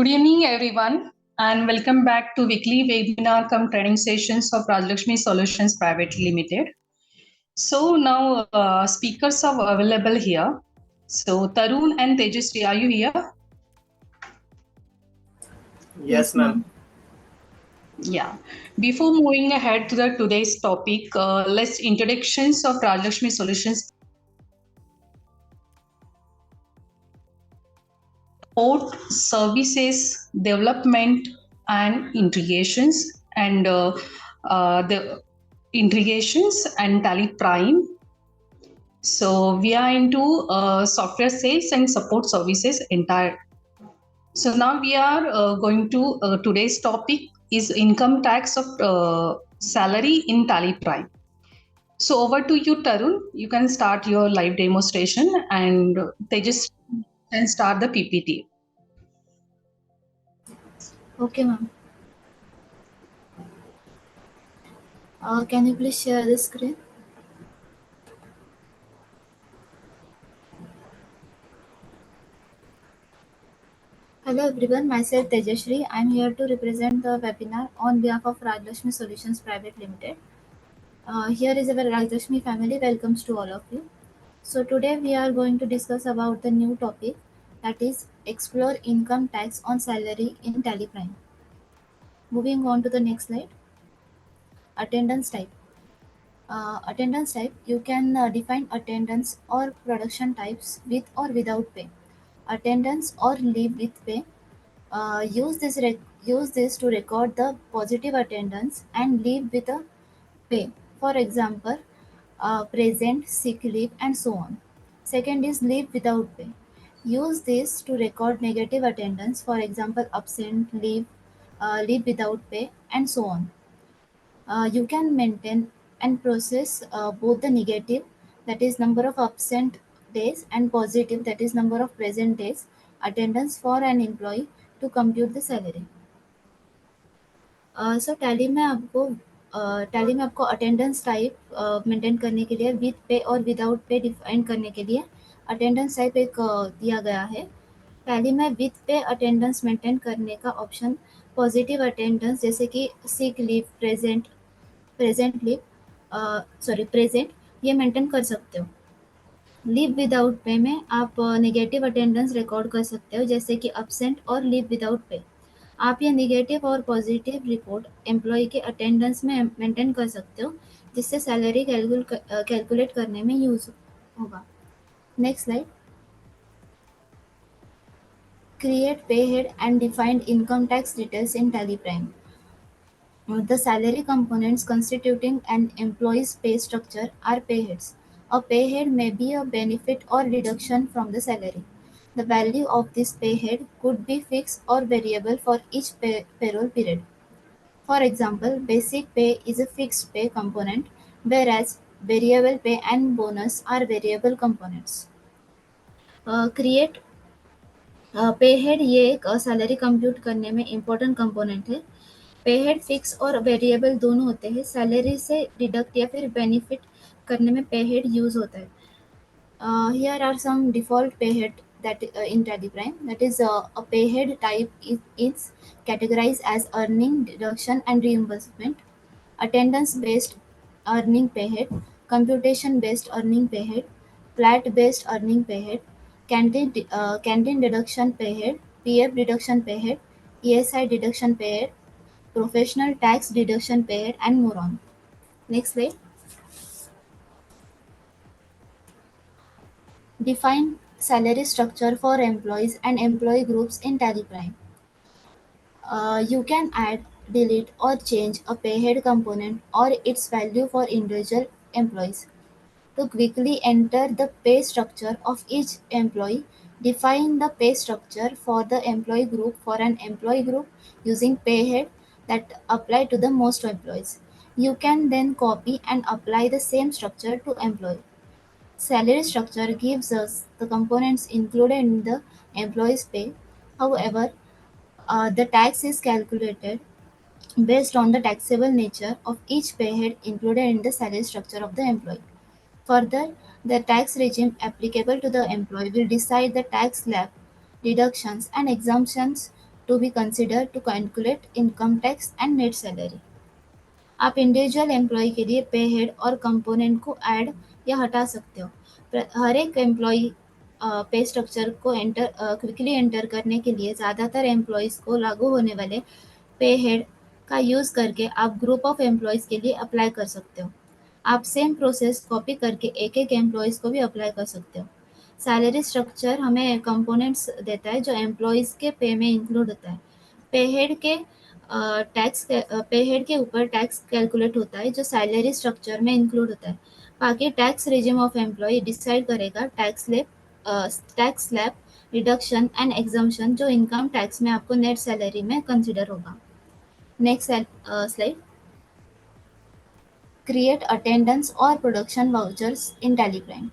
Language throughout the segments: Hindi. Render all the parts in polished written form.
Good evening, everyone, and welcome back to weekly webinar cum training sessions of Rajlakshmi Solutions Private Limited. So now speakers are available here. So Tarun and Tejasri, are you here? Yes, ma'am. Yeah. Before moving ahead to the today's topic, let's introductions of Rajlakshmi Solutions. Support services development and integrations and the integrations and Tally Prime. So we are into software sales and support services entire. So now we are going to today's topic is income tax of salary in Tally Prime. So over to you, Tarun. You can start your live demonstration and Tejas can start the PPT. Okay, ma'am. Can you please share the screen? Hello everyone, myself Tejasri. I am here to represent the webinar on behalf of Rajlakshmi Solutions Private Limited. Here is our Rajlakshmi family. Welcomes to all of you. So today we are going to discuss about the new topic, that is explore income tax on salary in Tally Prime. Moving on to the next slide. Attendance type. Attendance type, you can define attendance or production types with or without pay. Attendance or leave with pay. Use this to record the positive attendance and leave with a pay. For example, present, sick leave, and so on. Second is leave without pay. Use this to record negative attendance. For example, absent, leave without pay, and so on. You can maintain and process both the negative, that is number of absent days, and positive, that is number of present days attendance for an employee to compute the salary. So tally में आपको अटेंडेंस टाइप मेंटेन करने के लिए विद पे और विदाउट पे डिफाइन करने के लिए अटेंडेंस टाइप एक दिया गया है. टैली में विद पे अटेंडेंस मेंटेन करने का ऑप्शन पॉजिटिव अटेंडेंस जैसे कि सिक लीव, प्रेजेंट ये मेंटेन कर सकते हो. लीव विदाउट पे में आप नेगेटिव अटेंडेंस रिकॉर्ड कर सकते हो जैसे कि अब्सेंट और लीव विदाउट पे. आप ये नेगेटिव और पॉजिटिव रिपोर्ट एम्प्लॉय के अटेंडेंस में मेंटेन कर सकते हो जिससे सैलरी कैलकुलेट करने में यूज होगा. Next slide. क्रिएट पे head and defined income tax details in tally prime. The salary components constituting an employee's pay structure are pay heads. A pay head may be a benefit or deduction from the salary. The value of this pay head could be fixed or variable for each payroll period. For example, basic pay is a fixed pay component, whereas variable pay and bonus are variable components. Create पे हेड ये एक सैलरी कंप्यूट करने में इम्पोर्टेंट कंपोनेंट है. पे हेड फिक्स और वेरिएबल दोनों होते हैं. सैलरी से डिडक्ट या फिर बेनिफिट करने में पे हेड यूज होता है. हियर आर सम डिफॉल्ट पे head that in Tally Prime, that is a pay head type is categorized as earning, deduction, and reimbursement, attendance based earning pay head, computation based earning pay head, flat based earning pay head, canteen deduction pay head, PF deduction pay head, ESI deduction pay head, professional tax deduction pay head, and more on. Next slide. Define salary structure for employees and employee groups in Tally Prime. You can add, delete, or change a pay head component or its value for individual employees. To quickly enter the pay structure of each employee, define the pay structure for the employee group for an employee group using pay head that apply to the most employees. You can then copy and apply the same structure to employee. Salary structure gives us the components included in the employee's pay. However, the tax is calculated based on the taxable nature of each pay head included in the salary structure of the employee. Further, the tax regime applicable to the employee will decide the tax slab, deductions, and exemptions to be considered to calculate income tax and net salary. आप इंडिविजुअल एम्प्लॉय के लिए पे हेड और कंपोनेंट को ऐड या हटा सकते हो। हर एक एम्प्लॉय पे स्ट्रक्चर को क्विकली एंटर करने के लिए ज़्यादातर एम्प्लॉयज़ को लागू होने वाले पे हेड का यूज़ करके आप ग्रुप ऑफ एम्प्लॉयज़ के लिए अप्लाई कर सकते हो। आप सेम प्रोसेस कॉपी करके एक-एक एम्प्लॉयज़ को भी अप्लाई कर सकते हो। सैलरी स्ट्रक्चर हमें कंपोनेंट्स देता है जो एम्प्लॉयज़ के पे में इंक्लूड होता है। पे हेड के पे हेड के ऊपर टैक्स कैलकुलेट होता है जो सैलरी स्ट्रक्चर में इंक्लूड होता है। बाकी tax regime of employ decide करेगा tax slab, reduction and exemption जो इनकम टैक्स में आपको नेट सैलरी में कंसिडर होगा। Next slide. Create attendance or production vouchers in Teleprime.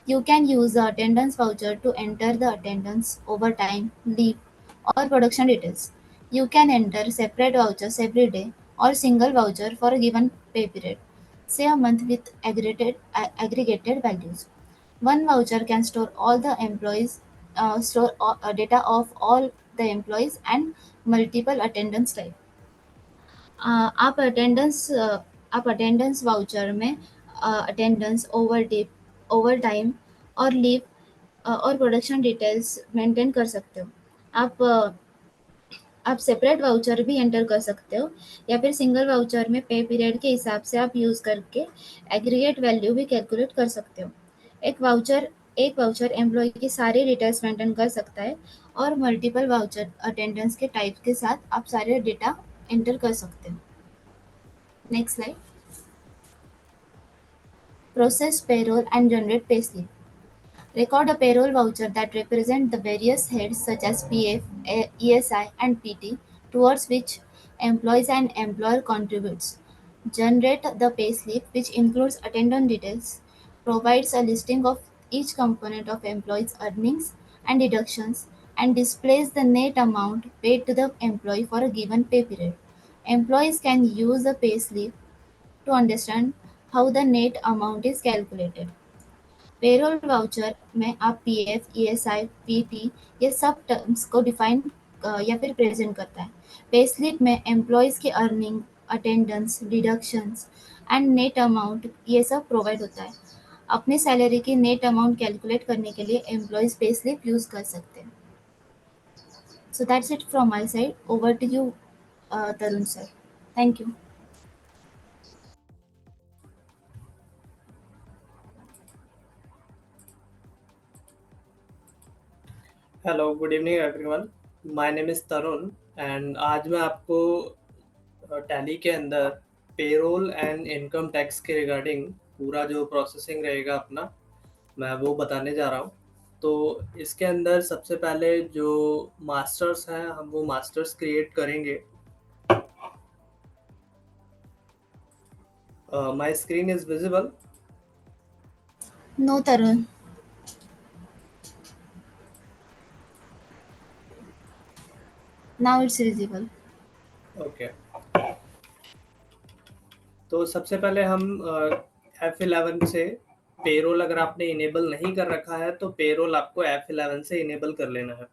You can use the attendance voucher to enter the attendance, overtime, leave, or production details. You can enter separate vouchers every day or single voucher for a given pay period, say a month with aggregated values. One voucher can store all the employees, data of all the employees and multiple attendance type. अ, आप अटेंडेंस आप अटेंडेंस वाउचर में अटेंडेंस, ओवर टाइम और लीव और प्रोडक्शन डिटेल्स मेंटेन कर सकते हो। आप सेपरेट वाउचर भी एंटर कर सकते हो या फिर सिंगल वाउचर में पे पीरियड के हिसाब से आप यूज़ करके एग्रीगेट वैल्यू भी कैलकुलेट कर सकते हो। एक वाउचर एम्प्लॉय की सारी डिटेल्स मेंटेन कर सकता है और मल्टीपल वाउचर अटेंडेंस के टाइप के साथ आप सारे डेटा एंटर कर सकते हो। Next slide. Process payroll and generate payslip. Record a payroll voucher that represent the various heads such as PF, ESI, and PT towards which employees and employer contributes. Generate the payslip, which includes attendance details, provides a listing of each component of employee's earnings and deductions, and displays the net amount paid to the employee for a given pay period. Employees can use the payslip to understand how the net amount is calculated. Payroll voucher में आप पीएफ, ईएसआई, पीटी ये सब टर्म्स को डिफाइन या फिर प्रेजेंट करता है। पे स्लिप में एम्प्लॉयज़ की earning, attendance, deductions and net amount ये सब प्रोवाइड होता है। अपनी सैलरी की नेट अमाउंट कैलकुलेट करने के लिए एम्प्लॉयज़ पे स्लिप यूज़ कर सकते हैं। So that's it from my side. Over to you Tarun sir. Thank you. Hello, good evening everyone. My name is Tarun and आज मैं आपको टैली के अंदर पेरोल एंड इनकम टैक्स के रिगार्डिंग पूरा जो प्रोसेसिंग रहेगा अपना, मैं वो बताने जा रहा हूँ। तो इसके अंदर सबसे पहले जो मास्टर्स हैं, हम वो मास्टर्स क्रिएट करेंगे। My screen is visible? No Tarun. Now it's visible. Okay. तो सबसे पहले हम F11 से पेरोल, अगर आपने इनेबल नहीं कर रखा है तो पेरोल आपको F11 से इनेबल कर लेना है।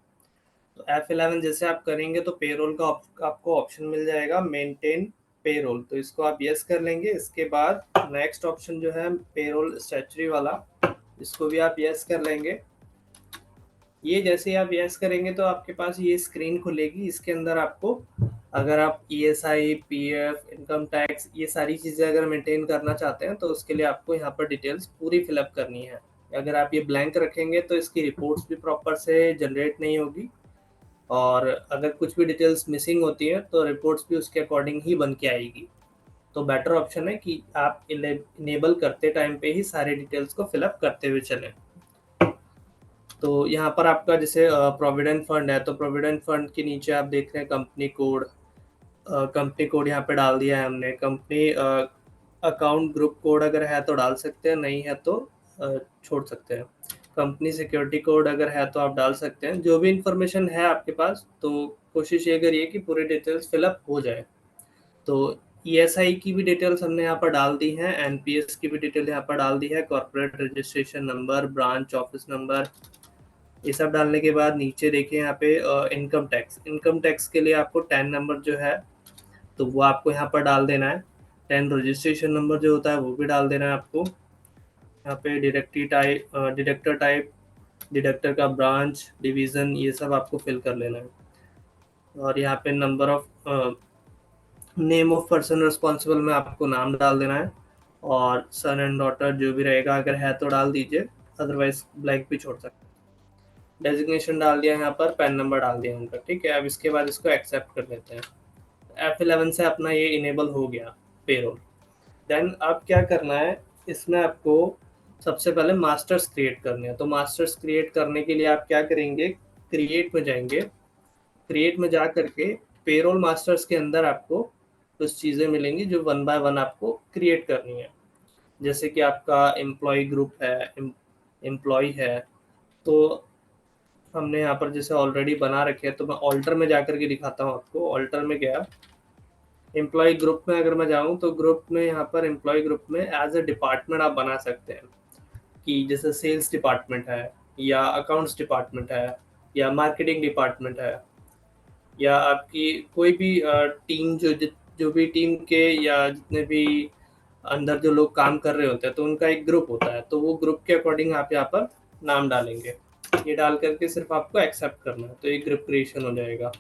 तो F11 जैसे आप करेंगे तो पेरोल का आपको ऑप्शन मिल जाएगा मेंटेन पेरोल, तो इसको आप यस कर लेंगे। इसके बाद नेक्स्ट ऑप्शन जो है पेरोल स्टैट्यूटरी वाला, इसको भी आप यस कर लेंगे। ये जैसे आप यस करेंगे तो आपके पास ये स्क्रीन खुलेगी। इसके अंदर आपको, अगर आप ईएसआई, पीएफ, इनकम टैक्स ये सारी चीज़ें अगर मेंटेन करना चाहते हैं तो उसके लिए आपको यहाँ पर डिटेल्स पूरी फिलअप करनी है। अगर आप ये ब्लैंक रखेंगे तो इसकी रिपोर्ट्स भी प्रॉपर से जनरेट नहीं होगी, और अगर कुछ भी डिटेल्स मिसिंग होती है तो रिपोर्ट्स भी उसके अकॉर्डिंग ही बन के आएगी। तो बेटर ऑप्शन है कि आप इनेबल करते टाइम पे ही सारे डिटेल्स को फिलअप करते हुए चलें। तो यहाँ पर आपका जैसे प्रोविडेंट फंड है, तो प्रोविडेंट फंड के नीचे आप देख रहे हैं कंपनी कोड। कंपनी कोड यहाँ पे डाल दिया है हमने। कंपनी अकाउंट ग्रुप कोड अगर है तो डाल सकते हैं, नहीं है तो छोड़ सकते हैं। कंपनी सिक्योरिटी कोड अगर है तो आप डाल सकते हैं। जो भी इंफॉर्मेशन है आपके पास, तो कोशिश ये करिए कि पूरी डिटेल्स फिलअप हो जाए। तो ईएसआई की भी डिटेल्स हमने यहाँ पर डाल दी हैं, एनपीएस की भी डिटेल यहाँ पर डाल दी है, corporate registration number, branch office number, ये सब डालने के बाद नीचे देखिए यहाँ पे इनकम टैक्स के लिए आपको 10 नंबर जो है तो वो आपको यहाँ पर डाल देना है। 10 रजिस्ट्रेशन नंबर जो होता है वो भी डाल देना है आपको। यहाँ पे डिडक्टर टाइप, डिडक्टर का ब्रांच, डिवीज़न, ये सब आपको फिल कर लेना है। और यहाँ पे number of name of person responsible में आपको नाम डाल देना है, और सन एंड डॉटर जो भी रहेगा अगर है तो डाल दीजिए, अदरवाइज ब्लैंक भी छोड़ सकते हैं। डेजिग्नेशन डाल दिया यहाँ पर, पैन नंबर डाल दिया उनका, ठीक है। अब इसके बाद इसको एक्सेप्ट कर लेते हैं। F11 से अपना ये इनेबल हो गया पेरोल। देन अब क्या करना है, इसमें आपको सबसे पहले मास्टर्स क्रिएट करने हैं। तो मास्टर्स क्रिएट करने के लिए आप क्या करेंगे, क्रिएट में जाएंगे। क्रिएट में जा करके पेरोल मास्टर्स के अंदर आपको कुछ चीज़ें मिलेंगी जो 1 बाय 1 आपको क्रिएट करनी है। जैसे कि आपका एम्प्लॉय ग्रुप है, एम्प्लॉय है, तो हमने यहाँ पर जैसे ऑलरेडी बना रखे हैं, तो मैं ऑल्टर में जा करके दिखाता हूँ आपको। ऑल्टर में गया, एम्प्लॉय ग्रुप में अगर मैं जाऊँ तो ग्रुप में यहाँ पर एम्प्लॉय ग्रुप में एज ए डिपार्टमेंट आप बना सकते हैं, कि जैसे सेल्स डिपार्टमेंट है, या अकाउंट्स डिपार्टमेंट है, या मार्केटिंग डिपार्टमेंट है, या आपकी कोई भी टीम जो भी टीम के या जितने भी अंदर जो लोग काम कर रहे होते हैं तो उनका एक ग्रुप होता है, तो वो ग्रुप के अकॉर्डिंग आप यहाँ पर नाम डालेंगे। ये डाल करके सिर्फ आपको एक्सेप्ट करना है, तो एक ग्रुप क्रिएशन हो जाएगा।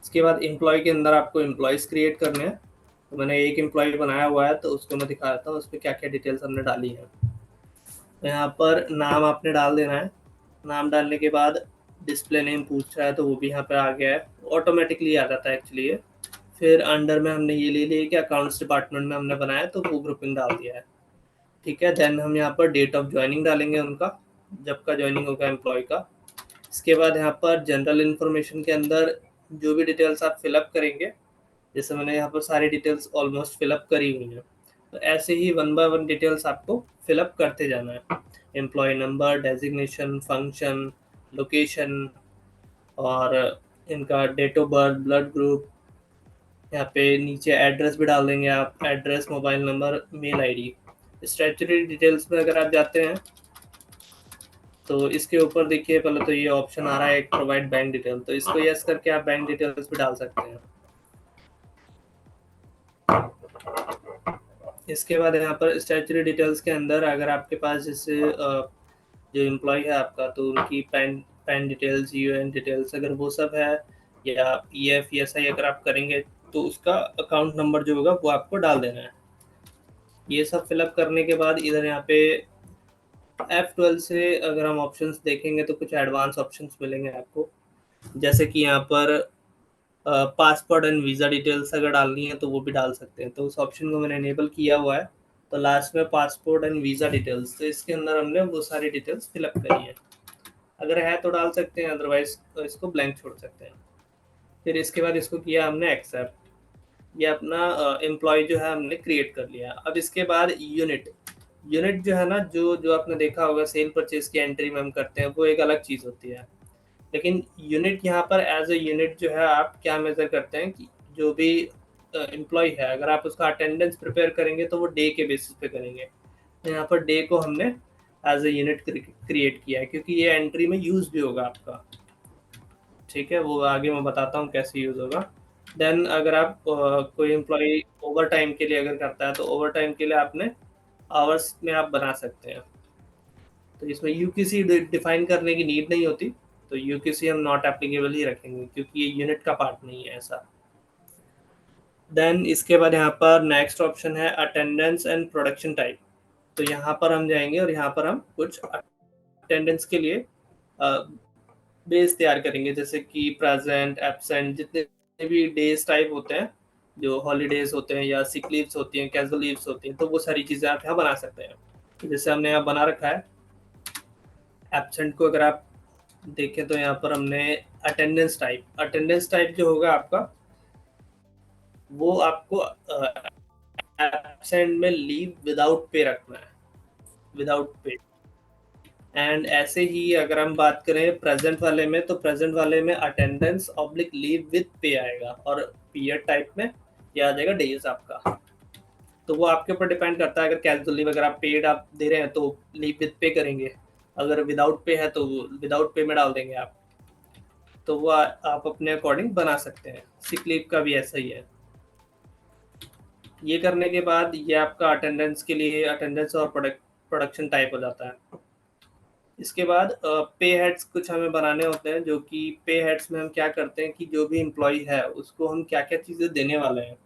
इसके बाद एम्प्लॉय के अंदर आपको एम्प्लॉयज़ क्रिएट करने हैं। तो मैंने एक एम्प्लॉय बनाया हुआ है, तो उसको मैं दिखा देता हूँ उस पर क्या क्या डिटेल्स हमने डाली है। तो यहाँ पर नाम आपने डाल देना है। नाम डालने के बाद डिस्प्ले नेम पूछ रहा है, तो वो भी यहाँ पे आ गया है, ऑटोमेटिकली आ जाता है एक्चुअली ये। फिर अंडर में हमने ये ले लिया कि अकाउंट्स डिपार्टमेंट में हमने बनाया, तो वो ग्रुपिंग डाल दिया है, ठीक है। देन हम यहाँ पर डेट ऑफ ज्वाइनिंग डालेंगे उनका, जब का ज्वाइनिंग होगा एम्प्लॉय का। इसके बाद यहाँ पर जनरल इन्फॉर्मेशन के अंदर जो भी डिटेल्स आप फिलअप करेंगे, जैसे मैंने यहाँ पर सारी डिटेल्स ऑलमोस्ट फिलअप करी हुई हैं, तो ऐसे ही 1 बाय 1 डिटेल्स आपको फिलअप करते जाना है। Employee number, designation, function, location, और इनका date of birth, blood group. यहाँ पे नीचे एड्रेस भी डाल देंगे आप, address, mobile number, mail ID. Statutory details में अगर आप जाते हैं तो इसके ऊपर देखिए, पहले तो ये ऑप्शन आ रहा है एक प्रोवाइड बैंक डिटेल, तो इसको यस करके आप बैंक डिटेल्स भी डाल सकते हैं। इसके बाद यहाँ पर स्टैट्यूटरी डिटेल्स के अंदर अगर आपके पास जैसे जो एम्प्लॉय है आपका, तो उनकी पैन डिटेल्स, यूएन डिटेल्स अगर वो सब है, या पीएफ ईएसआई अगर आप करेंगे तो उसका अकाउंट नंबर जो होगा वो आपको डाल देना है। ये सब फिलअप करने के बाद इधर यहाँ पे F12 से अगर हम ऑप्शंस देखेंगे तो कुछ एडवांस ऑप्शंस मिलेंगे आपको, जैसे कि यहाँ पर पासपोर्ट एंड वीज़ा डिटेल्स अगर डालनी है तो वो भी डाल सकते हैं, तो उस ऑप्शन को मैंने इनेबल किया हुआ है। तो लास्ट में पासपोर्ट एंड वीज़ा डिटेल्स, तो इसके अंदर हमने वो सारी डिटेल्स फिलअप करी है। अगर है तो डाल सकते हैं, अदरवाइज तो इसको ब्लैंक छोड़ सकते हैं। फिर इसके बाद इसको किया हमने एक्सेप्ट, ये अपना एम्प्लॉय जो है हमने क्रिएट कर लिया। अब इसके बाद यूनिट जो है ना, जो जो आपने देखा होगा सेल परचेज की एंट्री में हम करते हैं, वो एक अलग चीज़ होती है। लेकिन यूनिट यहाँ पर एज ए यूनिट जो है आप क्या मेजर करते हैं, कि जो भी एम्प्लॉय है अगर आप उसका अटेंडेंस प्रिपेयर करेंगे तो वो डे के बेसिस पे करेंगे। तो यहाँ पर डे को हमने एज ए यूनिट क्रिएट किया है, क्योंकि ये एंट्री में यूज भी होगा आपका, ठीक है। वो आगे मैं बताता हूँ कैसे यूज होगा। देन अगर आप कोई एम्प्लॉय ओवर टाइम के लिए अगर करता है, तो ओवर टाइम के लिए आपने आवर्स में आप बना सकते हैं। तो इसमें यूक्यूसी डिफाइन करने की नीड नहीं होती, तो यूक्यूसी हम नॉट एप्लीकेबल ही रखेंगे क्योंकि ये यूनिट का पार्ट नहीं है ऐसा। देन इसके बाद यहाँ पर नेक्स्ट ऑप्शन है अटेंडेंस एंड प्रोडक्शन टाइप। तो यहाँ पर हम जाएंगे और यहाँ पर हम कुछ अटेंडेंस के लिए बेस तैयार करेंगे, जैसे कि प्रेजेंट, एब्सेंट, जितने भी डेज टाइप होते हैं, जो हॉलीडेज होते हैं या सिक लीव्स होती हैं, कैजुअल लीव्स होती हैं, तो वो सारी चीज़ें आप यहाँ बना सकते हैं। जैसे हमने यहाँ बना रखा है एब्सेंट को, अगर आप देखें तो यहाँ पर हमने अटेंडेंस टाइप जो होगा आपका, वो आपको एब्सेंट में लीव विदाउट पे रखना है, विदाउट पे। एंड ऐसे ही अगर हम बात करें प्रेजेंट वाले में, तो प्रेजेंट वाले में अटेंडेंस ऑब्लिक लीव विद पे आएगा, और पीरियड टाइप में यह आ जाएगा डेज आपका। तो वो आपके ऊपर डिपेंड करता है, अगर कैजुअल लीव अगर आप पेड आप दे रहे हैं तो लीव विद पे करेंगे, अगर विदाउट पे है तो विदाउट पे में डाल देंगे आप, तो वो आप अपने अकॉर्डिंग बना सकते हैं। सिक लीव का भी ऐसा ही है। ये करने के बाद ये आपका अटेंडेंस के लिए अटेंडेंस और प्रोडक्शन टाइप हो जाता है। इसके बाद पे हेड्स कुछ हमें बनाने होते हैं, जो कि पे हेड्स में हम क्या करते हैं कि जो भी एम्प्लॉय है उसको हम क्या क्या चीज़ें देने वाले हैं।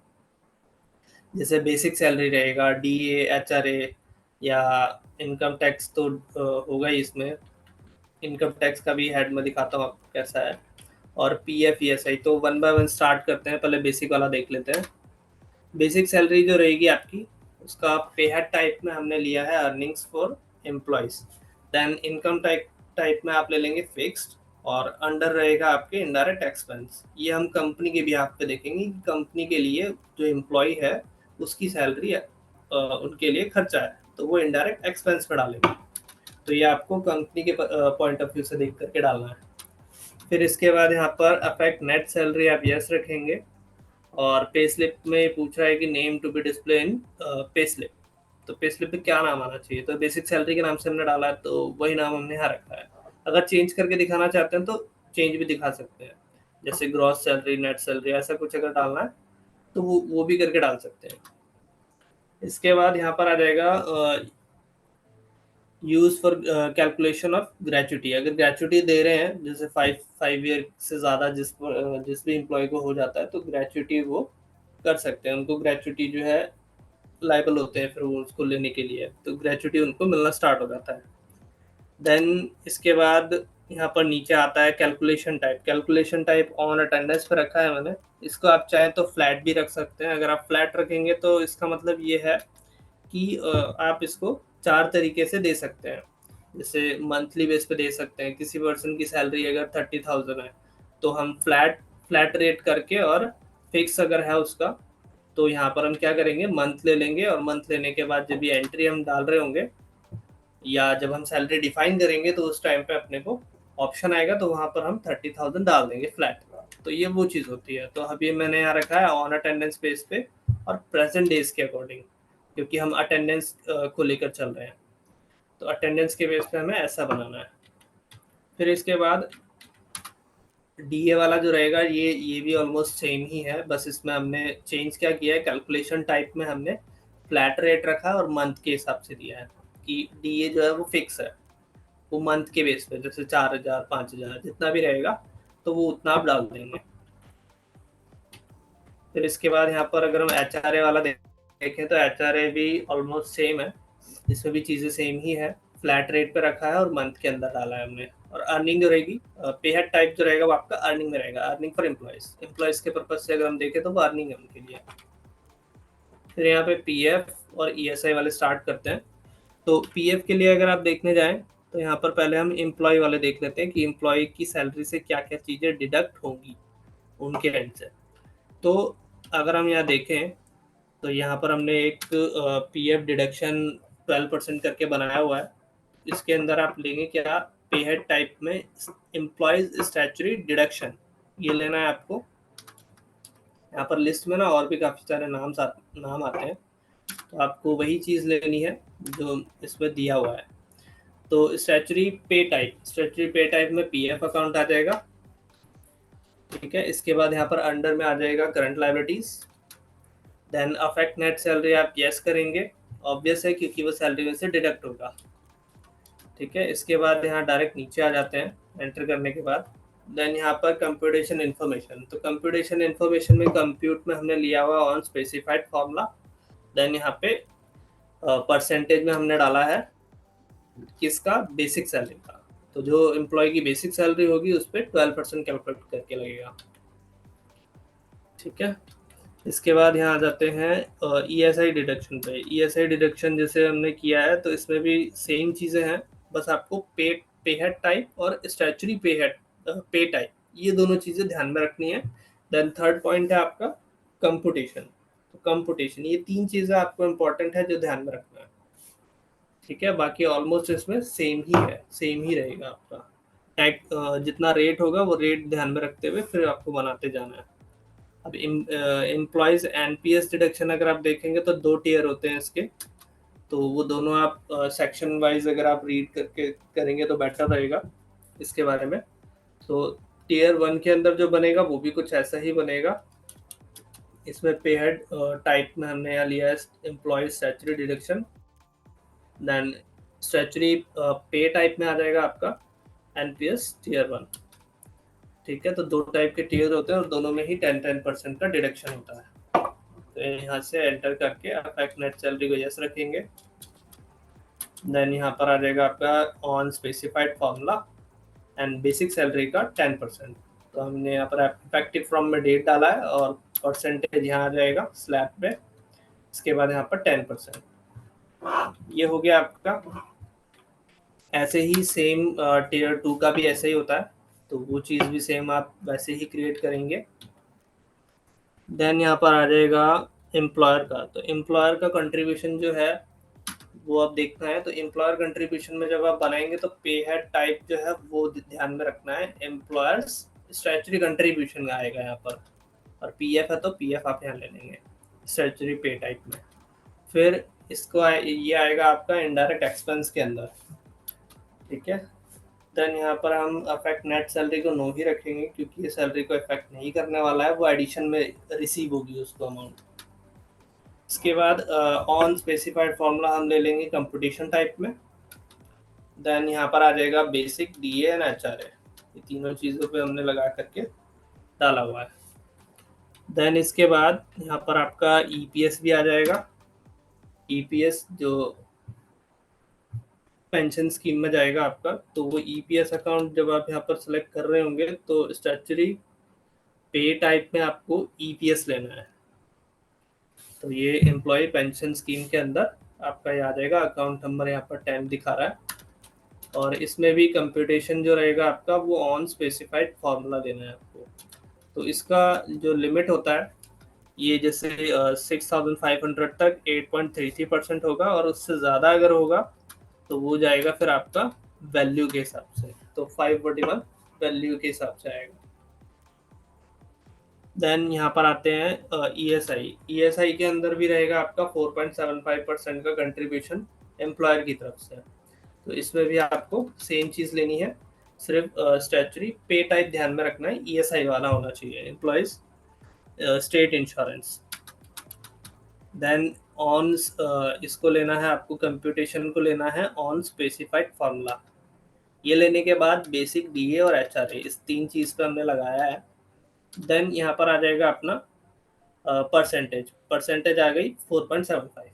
जैसे बेसिक सैलरी रहेगा, डीए, एचआरए या इनकम टैक्स तो होगा ही इसमें। इनकम टैक्स का भी हेड में दिखाता हूँ आपको कैसा है। और पीएफ, ईएसआई। तो वन बाय वन स्टार्ट करते हैं। पहले बेसिक वाला देख लेते हैं। बेसिक सैलरी जो रहेगी आपकी, उसका पे हेड टाइप में हमने लिया है earnings for employees. Then income type में आप ले लेंगे फिक्स्ड, और अंडर रहेगा आपके इनडायरेक्ट एक्सपेंस। ये हम कंपनी के बिहाफ पे देखेंगे कि कंपनी के लिए जो एम्प्लॉय है उसकी सैलरी उनके लिए खर्चा है, तो वो इनडायरेक्ट एक्सपेंस पे डालेंगे। तो ये आपको कंपनी के पॉइंट ऑफ व्यू से देख करके डालना है। फिर इसके बाद यहाँ पर अफेक्ट नेट सैलरी आप यस रखेंगे। और पे स्लिप में पूछ रहा है कि name to be display in pay slip. तो पे स्लिप पे क्या नाम आना चाहिए, तो बेसिक सैलरी के नाम से हमने डाला है, तो वही नाम हमने यहाँ रखा है। अगर चेंज करके दिखाना चाहते हैं तो चेंज भी दिखा सकते हैं, जैसे ग्रॉस सैलरी, नेट सैलरी, ऐसा कुछ अगर डालना है तो वो भी करके डाल सकते हैं। इसके बाद यहाँ पर आ जाएगा use for calculation of gratuity. अगर ग्रेचुटी दे रहे हैं, जैसे 5 ईयर से ज़्यादा जिस भी एम्प्लॉय को हो जाता है, तो ग्रेचुटी वो कर सकते हैं। उनको ग्रेचुटी जो है लाइबल होते हैं फिर वो उसको लेने के लिए, तो ग्रेचुटी उनको मिलना स्टार्ट हो जाता है। देन इसके बाद यहाँ पर नीचे आता है calculation type. Calculation type on attendance पे रखा है मैंने। इसको आप चाहें तो फ्लैट भी रख सकते हैं। अगर आप फ्लैट रखेंगे तो इसका मतलब ये है कि आप इसको 4 तरीके से दे सकते हैं। जैसे मंथली बेस पे दे सकते हैं। किसी पर्सन की सैलरी अगर 30,000 है तो हम फ्लैट रेट करके, और फिक्स अगर है उसका तो यहाँ पर हम क्या करेंगे, मंथ ले लेंगे। और मंथ लेने के बाद जब ये एंट्री हम डाल रहे होंगे या जब हम सैलरी डिफाइन करेंगे तो उस टाइम पे अपने को ऑप्शन आएगा, तो वहाँ पर हम 30,000 डाल देंगे फ्लैट। तो ये वो चीज़ होती है। तो अभी मैंने यहाँ रखा है ऑन अटेंडेंस बेस पे और प्रेजेंट डेज के अकॉर्डिंग, क्योंकि हम अटेंडेंस को लेकर चल रहे हैं। तो अटेंडेंस के बेस पे हमें ऐसा बनाना है। फिर इसके बाद डीए वाला जो रहेगा, ये भी ऑलमोस्ट सेम ही है, बस इसमें हमने चेंज क्या किया है, कैलकुलेशन टाइप में हमने फ्लैट रेट रखा है और मंथ के हिसाब से दिया है कि डीए जो है वो फिक्स है, वो मंथ के बेस पे, जैसे 4,000, 5,000 जितना भी रहेगा तो वो उतना आप डाल देंगे। फिर इसके बाद यहाँ पर अगर हम एचआरए वाला देखें तो एचआरए भी ऑलमोस्ट सेम है। इसमें भी चीज़ें सेम ही है। फ्लैट रेट पे रखा है और मंथ के अंदर डाला है हमने। और अर्निंग जो रहेगी, पे हेड टाइप जो रहेगा वो आपका अर्निंग में रहेगा, अर्निंग फॉर एम्प्लॉयज के पर्पज से अगर हम देखें तो वो अर्निंग है उनके लिए। फिर यहाँ पे पीएफ और ईएसआई वाले स्टार्ट करते हैं। तो पीएफ के लिए अगर आप देखने जाएं तो यहाँ पर पहले हम एम्प्लॉय वाले देख लेते हैं कि एम्प्लॉय की सैलरी से क्या क्या चीज़ें डिडक्ट होंगी उनके एंड से। तो अगर हम यहाँ देखें तो यहाँ पर हमने एक पीएफ डिडक्शन 12% करके बनाया हुआ है। इसके अंदर आप लेंगे क्या, पे हेड टाइप में एम्प्लॉयज स्टैट्यूटरी डिडक्शन, ये लेना है आपको। यहाँ पर लिस्ट में ना और भी काफ़ी सारे नाम आते हैं, तो आपको वही चीज़ लेनी है जो इसमें दिया हुआ है। तो स्टैट्यूटरी पे टाइप में पीएफ अकाउंट आ जाएगा। ठीक है। इसके बाद यहाँ पर अंडर में आ जाएगा current liabilities. Then affect net salary आप यस करेंगे, ऑब्वियस है क्योंकि वो सैलरी में से डिडक्ट होगा। ठीक है। इसके बाद यहाँ डायरेक्ट नीचे आ जाते हैं एंटर करने के बाद। देन यहाँ पर कंप्यूटेशन इन्फॉर्मेशन। तो कंप्यूटेशन इन्फॉर्मेशन में कंप्यूट में हमने लिया हुआ ऑन स्पेसिफाइड फॉर्मूला। देन यहाँ पे परसेंटेज में हमने डाला है किसका, बेसिक सैलरी का। तो जो एम्प्लॉय की बेसिक सैलरी होगी उस पर 12% कैलकुलेट करके लगेगा। ठीक है। इसके बाद यहाँ आ जाते हैं ईएसआई डिडक्शन पे। ईएसआई डिडक्शन जैसे हमने किया है तो इसमें भी सेम चीज़ें हैं, बस आपको पे हेड टाइप और स्टैट्यूटरी पे टाइप, ये दोनों चीज़ें ध्यान में रखनी है। देन थर्ड पॉइंट है आपका कंप्यूटेशन। तो कंप्यूटेशन, ये 3 चीज़ें आपको इम्पोर्टेंट है जो ध्यान में रखना है। ठीक है। बाकी ऑलमोस्ट इसमें सेम ही रहेगा आपका टाइप। जितना रेट होगा वो रेट ध्यान में रखते हुए फिर आपको बनाते जाना है। अब एम्प्लॉयज एनपीएस डिडक्शन अगर आप देखेंगे तो 2 टियर होते हैं इसके। तो वो दोनों आप सेक्शन वाइज अगर आप रीड करके करेंगे तो बेटर रहेगा इसके बारे में। तो टीयर 1 के अंदर जो बनेगा वो भी कुछ ऐसा ही बनेगा। इसमें पे हेड टाइप में हमने यहाँ लिया है employee statutory deduction, then statutory pay type में आ जाएगा आपका एनपीएस टीयर 1। ठीक है, तो 2 टाइप के टीयर होते हैं और दोनों में ही 10% का डिडक्शन होता है। तो यहाँ से एंटर करके आप नेट सैलरी को यस रखेंगे, देन यहाँ पर आ जाएगा आपका on specified formula and basic salary का 10%। तो हमने यहाँ पर इफेक्टिव फ्रॉम में डेट डाला है और परसेंटेज यहाँ आ जाएगा स्लैब पे, इसके बाद यहाँ पर 10%। ये हो गया आपका। ऐसे ही सेम टीयर 2 का भी ऐसे ही होता है, तो वो चीज़ भी सेम आप वैसे ही क्रिएट करेंगे। देन यहाँ पर आ जाएगा एम्प्लॉयर का। तो एम्प्लॉयर का कंट्रीब्यूशन जो है वो आप देखना है। तो एम्प्लॉयर कंट्रीब्यूशन में जब आप बनाएंगे तो पे हेड टाइप जो है वो ध्यान में रखना है, एम्प्लॉयर्स स्टैट्यूटरी कंट्रीब्यूशन आएगा यहाँ पर, और पीएफ है तो पीएफ आप यहाँ ले लेंगे स्टैट्यूटरी पे टाइप में। फिर इसको ये आएगा आपका इनडायरेक्ट एक्सपेंस के अंदर। ठीक है, देन यहाँ पर हम अफेक्ट नेट सैलरी को नो ही रखेंगे क्योंकि ये सैलरी को इफेक्ट नहीं करने वाला है, वो एडिशन में रिसीव होगी उसको अमाउंट। इसके बाद ऑन स्पेसिफाइड फॉर्मूला हम ले लेंगे कंप्यूटेशन टाइप में। देन यहाँ पर आ जाएगा बेसिक, डीए एंड एचआरए, ये तीनों चीज़ों पे हमने लगा करके डाला हुआ है। देन इसके बाद यहाँ पर आपका ईपीएस भी आ जाएगा। ईपीएस जो पेंशन स्कीम में जाएगा आपका, तो वो ईपीएस अकाउंट जब आप यहाँ पर सेलेक्ट कर रहे होंगे तो स्टैट्यूटरी पे टाइप में आपको ईपीएस लेना है। तो ये एम्प्लॉय पेंशन स्कीम के अंदर आपका ये आ जाएगा। अकाउंट नंबर यहाँ पर 10 दिखा रहा है, और इसमें भी कंप्यूटेशन जो रहेगा आपका वो ऑन स्पेसिफाइड फॉर्मूला देना है आपको। तो इसका जो लिमिट होता है ये जैसे 6500 तक 8.33% होगा, और उससे ज़्यादा अगर होगा तो वो जाएगा फिर आपका वैल्यू के हिसाब से, तो 541 वैल्यू के हिसाब से आएगा। देन यहाँ पर आते हैं ईएसआई। ईएसआई के अंदर भी रहेगा आपका 4.75% का कंट्रीब्यूशन एम्प्लॉयर की तरफ से। तो इसमें भी आपको सेम चीज़ लेनी है, सिर्फ स्टैट्यूटरी पे टाइप ध्यान में रखना है, ईएसआई वाला होना चाहिए, employees state insurance. Then on इसको लेना है आपको, कंप्यूटेशन को लेना है ऑन स्पेसिफाइड फॉर्मूला। ये लेने के बाद बेसिक, डीए और एचआरए, इस 3 चीज़ पे हमने लगाया है। देन यहाँ पर आ जाएगा अपना परसेंटेज आ गई 4.75।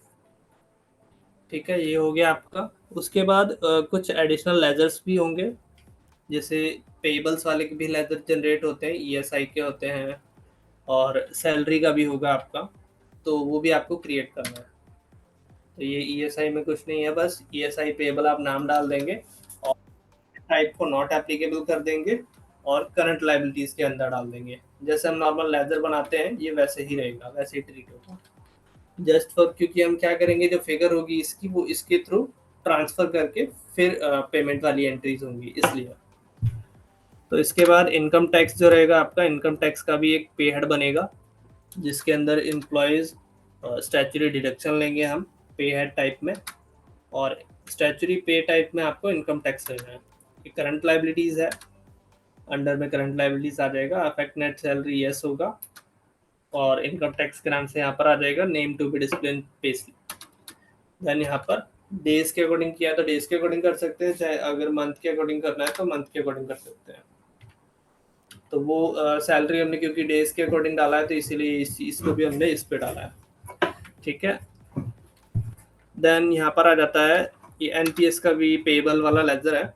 ठीक है, ये हो गया आपका। उसके बाद कुछ एडिशनल लेजर्स भी होंगे, जैसे पेबल्स वाले के भी लेजर जनरेट होते हैं, ईएसआई के होते हैं, और सैलरी का भी होगा आपका, तो वो भी आपको क्रिएट करना है। तो ये ईएसआई में कुछ नहीं है, बस ईएसआई पेबल आप नाम डाल देंगे और टाइप को नॉट एप्लीकेबल कर देंगे और करंट लायबिलिटीज के अंदर डाल देंगे। जैसे हम नॉर्मल लेजर बनाते हैं ये वैसे ही रहेगा, वैसे ही ट्रीट होगा। जस्ट फॉर, क्योंकि हम क्या करेंगे, जो फिगर होगी इसकी वो इसके थ्रू ट्रांसफर करके फिर पेमेंट वाली एंट्रीज होंगी, इसलिए। तो इसके बाद इनकम टैक्स जो रहेगा आपका, इनकम टैक्स का भी एक पे हेड बनेगा जिसके अंदर एम्प्लॉयज स्टैट्यूटरी डिडक्शन लेंगे हम पे हेड टाइप में, और स्टैट्यूटरी पे टाइप में आपको इनकम टैक्स लेना है। ये करंट लायबिलिटीज है, अंडर में करंट लायबिलिटीज आ जाएगा। अफेक्ट नेट सैलरी यस होगा, और इनकम टैक्स के नाम से यहाँ पर आ जाएगा name to be display pay slip. Then यहाँ पर डेज के अकॉर्डिंग किया तो डेज के अकॉर्डिंग कर सकते हैं, चाहे अगर मंथ के अकॉर्डिंग करना है तो मंथ के अकॉर्डिंग कर सकते हैं। तो वो सैलरी हमने क्योंकि डेज के अकॉर्डिंग डाला है तो इसीलिए इसको भी हमने इस पे डाला है। ठीक है, देन यहाँ पर आ जाता है ये एनपीएस का भी पेबल वाला लेजर है,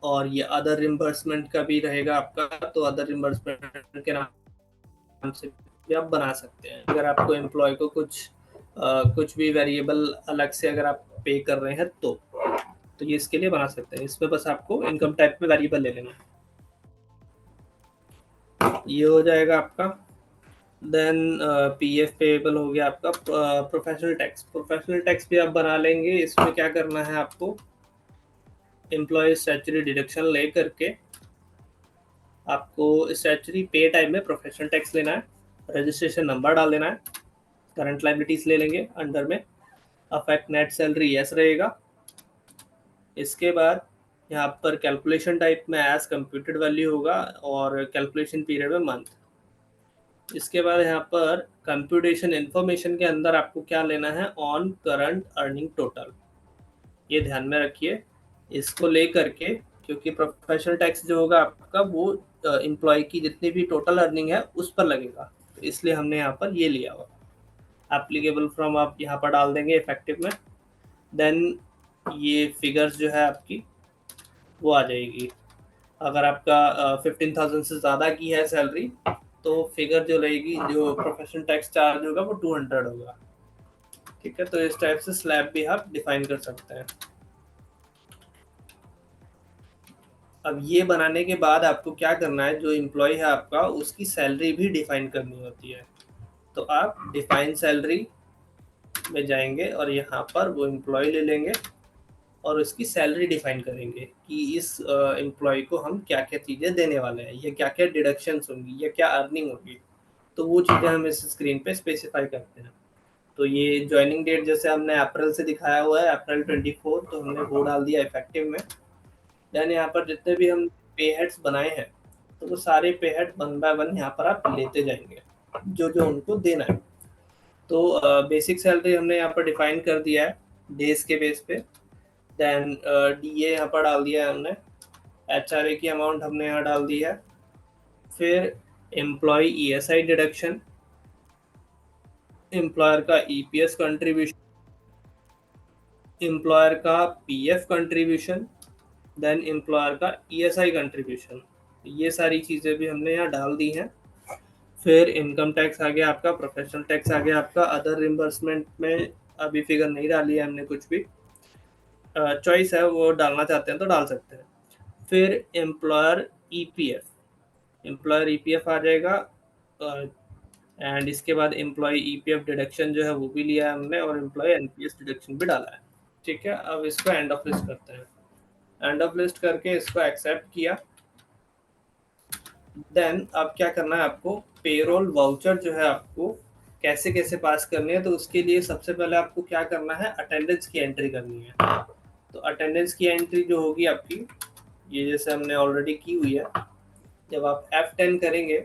और ये अदर रिम्बर्समेंट का भी रहेगा आपका। तो अदर रिम्बर्समेंट के नाम से भी आप बना सकते हैं, अगर आपको एम्प्लॉय को कुछ भी वेरिएबल अलग से अगर आप पे कर रहे हैं तो ये इसके लिए बना सकते हैं। इसमें बस आपको इनकम टाइप में वेरिएबल ले लेना है, ये हो जाएगा आपका। देन पीएफ पेबल हो गया आपका। प्रोफेशनल टैक्स भी आप बना लेंगे। इसमें क्या करना है आपको, एम्प्लॉय स्टैट्यूटरी डिडक्शन ले करके आपको स्टैट्यूटरी पे टाइप में प्रोफेशनल टैक्स लेना है, रजिस्ट्रेशन नंबर डाल देना है, करंट लायबिलिटीज ले लेंगे अंडर में, अफेक्ट नेट सैलरी यस रहेगा। इसके बाद यहाँ पर कैलकुलेशन टाइप में एज कंप्यूटेड वैल्यू होगा और कैलकुलेशन पीरियड में मंथ। इसके बाद यहाँ पर कंप्यूटेशन इंफॉर्मेशन के अंदर आपको क्या लेना है, ऑन करंट अर्निंग टोटल, ये ध्यान में रखिए। इसको ले करके, क्योंकि प्रोफेशनल टैक्स जो होगा आपका वो एम्प्लॉय की जितनी भी टोटल अर्निंग है उस पर लगेगा, तो इसलिए हमने यहाँ पर ये लिया हुआ। एप्लीकेबल फ्रॉम आप यहाँ पर डाल देंगे इफेक्टिव में, देन ये फिगर्स जो है आपकी वो आ जाएगी। अगर आपका 15,000 से ज़्यादा की है सैलरी तो फिगर जो रहेगी, जो प्रोफेशनल टैक्स चार्ज होगा वो 200 होगा। ठीक है, तो इस टाइप से स्लैब भी आप डिफाइन कर सकते हैं। अब ये बनाने के बाद आपको क्या करना है, जो एम्प्लॉय है आपका उसकी सैलरी भी डिफाइन करनी होती है। तो आप डिफाइन सैलरी में जाएंगे और यहाँ पर वो एम्प्लॉय ले लेंगे और उसकी सैलरी डिफाइन करेंगे कि इस एम्प्लॉय को हम क्या क्या चीज़ें देने वाले हैं, या क्या क्या डिडक्शंस होंगी, या क्या अर्निंग होगी। तो वो चीज़ें हम इस स्क्रीन पे स्पेसिफाई करते हैं। तो ये ज्वाइनिंग डेट जैसे हमने अप्रैल से दिखाया हुआ है, अप्रैल 24, तो हमने वो डाल दिया इफेक्टिव में। देन यहाँ पर जितने भी हम पे हेड्स बनाए हैं तो वो सारे पे हेड 1 बाय 1 यहाँ पर आप लेते जाएंगे जो जो उनको देना है। तो बेसिक सैलरी हमने यहाँ पर डिफाइन कर दिया है डेज के बेस पे। देन डीए यहाँ पर डाल दिया है हमने, एचआरए की अमाउंट हमने यहाँ डाल दी है। फिर एम्प्लॉय ईएसआई डिडक्शन, एम्प्लॉयर का ईपीएस कंट्रीब्यूशन, एम्प्लॉयर का पीएफ कंट्रीब्यूशन, देन एम्प्लॉयर का ईएसआई कंट्रीब्यूशन, ये सारी चीज़ें भी हमने यहाँ डाल दी हैं। फिर इनकम टैक्स आ गया आपका, प्रोफेशनल टैक्स आ गया आपका, अदर रिम्बर्समेंट में अभी फिगर नहीं डाली है हमने कुछ भी, चॉइस है, वो डालना चाहते हैं तो डाल सकते हैं। फिर एम्प्लॉयर ईपीएफ, एम्प्लॉयर ईपीएफ आ जाएगा, एंड इसके बाद एम्प्लॉय ईपीएफ डिडक्शन जो है वो भी लिया है हमने, और एम्प्लॉय एनपीएस डिडक्शन भी डाला है। ठीक है, अब इसको एंड ऑफ लिस्ट करते हैं। एंड ऑफ लिस्ट करके इसको एक्सेप्ट किया। देन अब क्या करना है आपको, पेरोल वाउचर जो है आपको कैसे कैसे पास करनी है, तो उसके लिए सबसे पहले आपको क्या करना है, अटेंडेंस की एंट्री करनी है। तो अटेंडेंस की एंट्री जो होगी आपकी, ये जैसे हमने ऑलरेडी की हुई है, जब आप F10 करेंगे